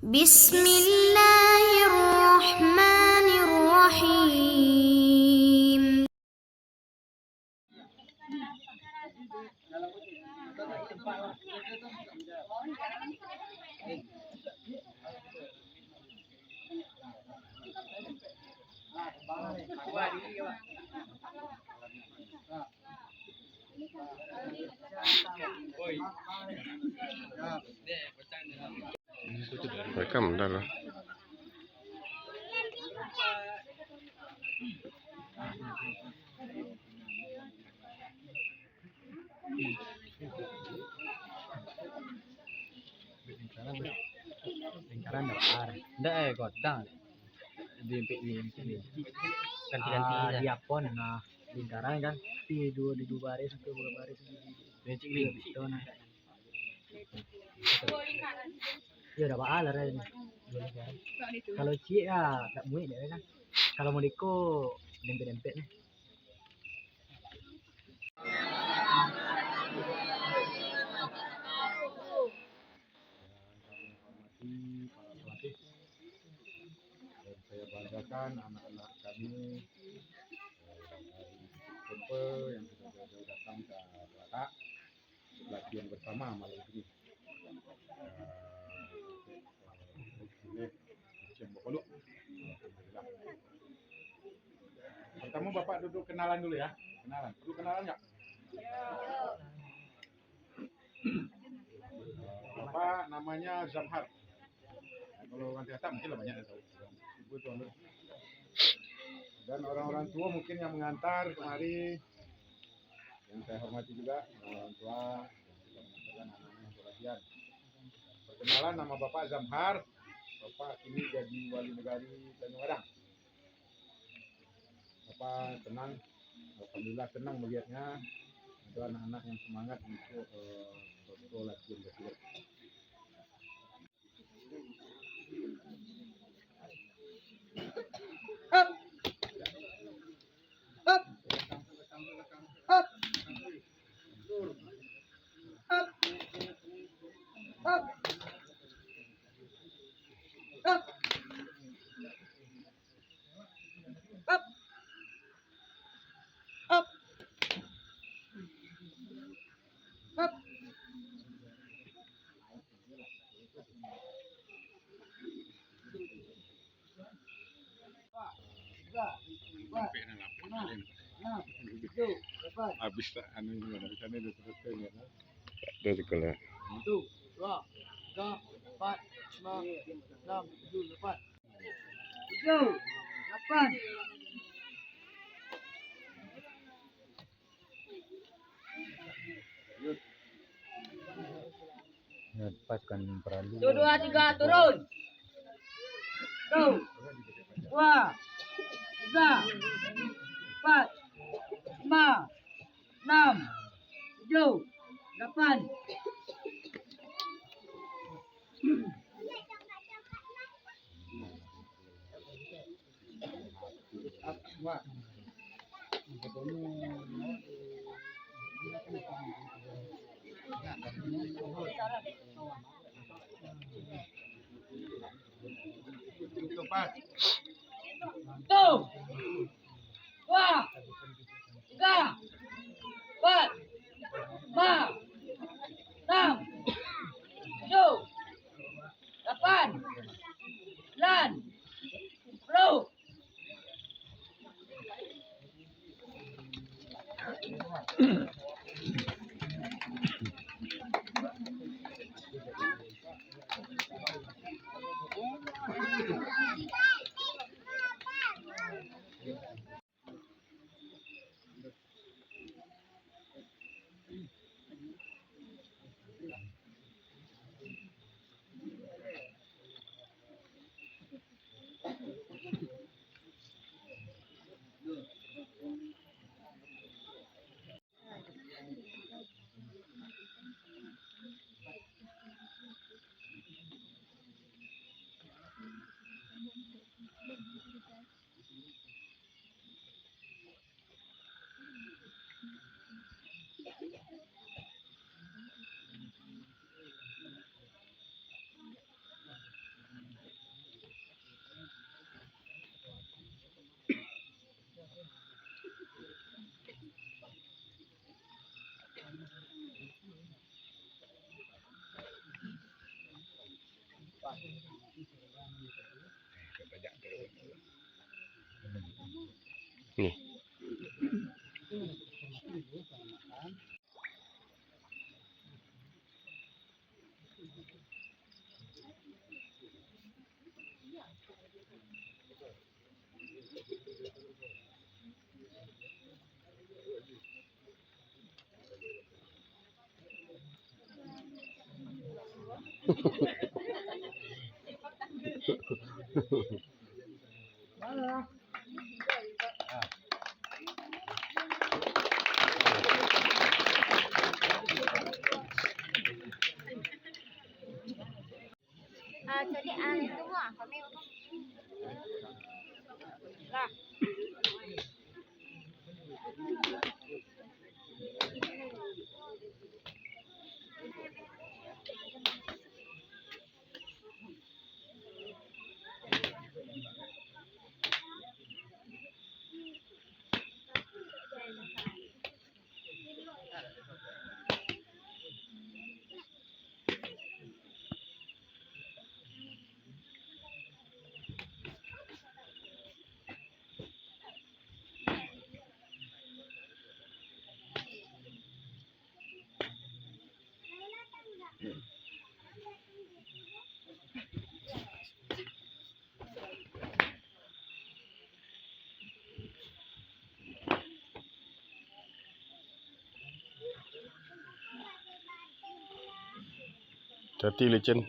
Bismillahirrahmanirrahim. Rekam dah lah. Lingkaran dapat. Enggak kodang. Di ganti-ganti diapon nah lingkaran kan di dua baris ke dua baris di itu nah. Ya udah baal lah ini. Kalau cie ya tak muih deh kan. Kalau mau diko dempet-dempet nih. Saya banggakan anak-anak kami dari yang sudah jauh-jauh datang ke Batak latihan bersama malam ini. Pertama Bapak duduk kenalan dulu ya. Kenalan. Perlu kenalan nggak? Bapak namanya Zamhar. Kalau orang Jakarta mungkin lah banyak yang tahu. Ibu tuan. Dan orang-orang tua mungkin yang mengantar kemari, yang saya hormati juga orang tua yang sudah mengantarkan anak-anak pengajian. Perkenalan, nama Bapak Zamhar. Bapak kini jadi wali negari Tanjung Padang. Bapak tenang, alhamdulillah tenang melihatnya. Ada anak-anak yang semangat untuk latihan bersilat. Habis tak anu juga dari sana udah selesai ya. Dari kalau 1, 2, 3, 4, 5, 6, 7, 8. 7, 8. Ya, pas kan perlu. 1, 2, 3 turun. 1, 2, 3, 4, 5, 6, 7, 8. Semua. Tempat. 1, 2, 3, 4, 5, 6, 7, 8, 9, 10. Nih. Jadi aneh semua kami lah. Hati licin.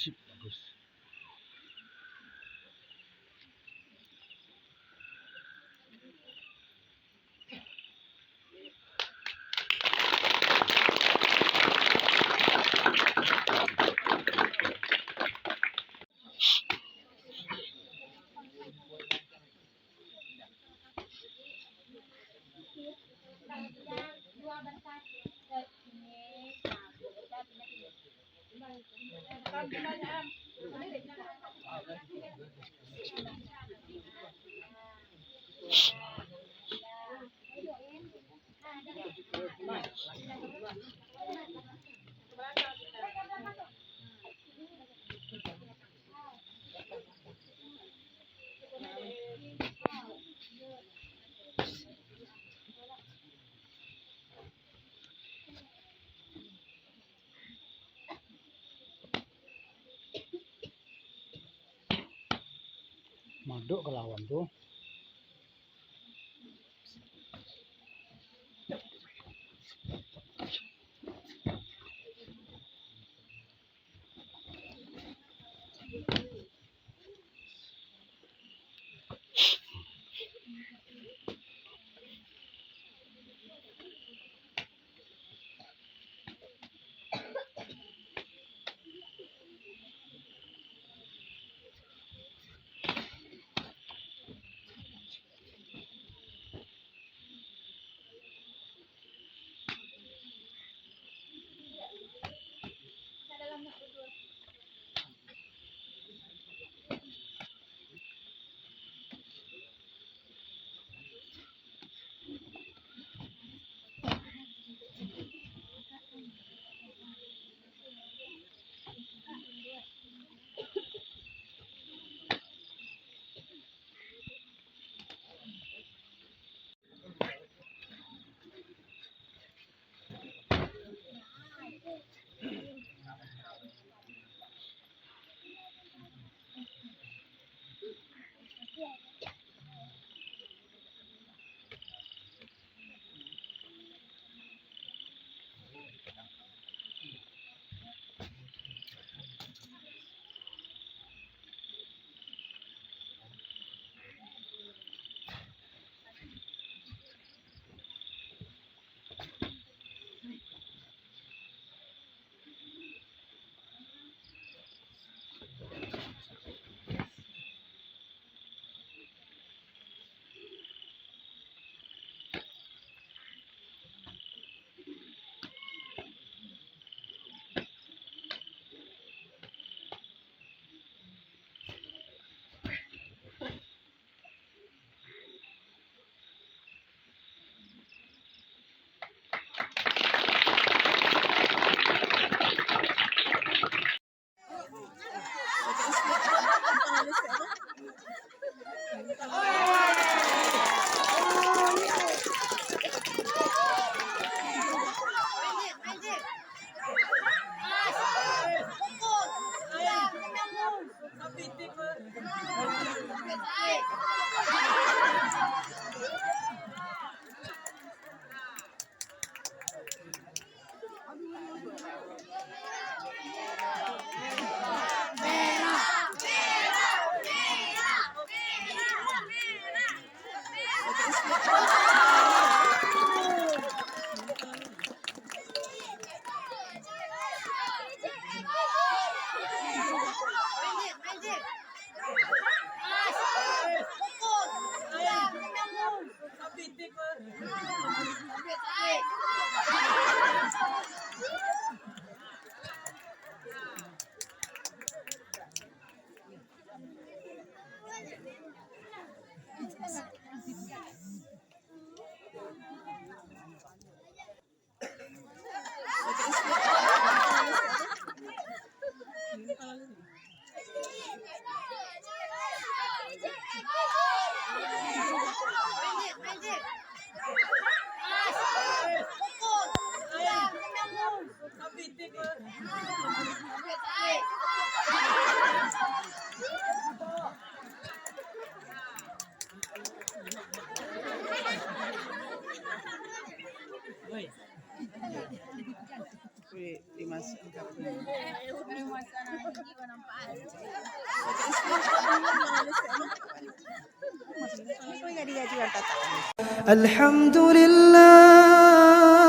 Sip, bagus. Maduk ke lawan tuh. الحمد لله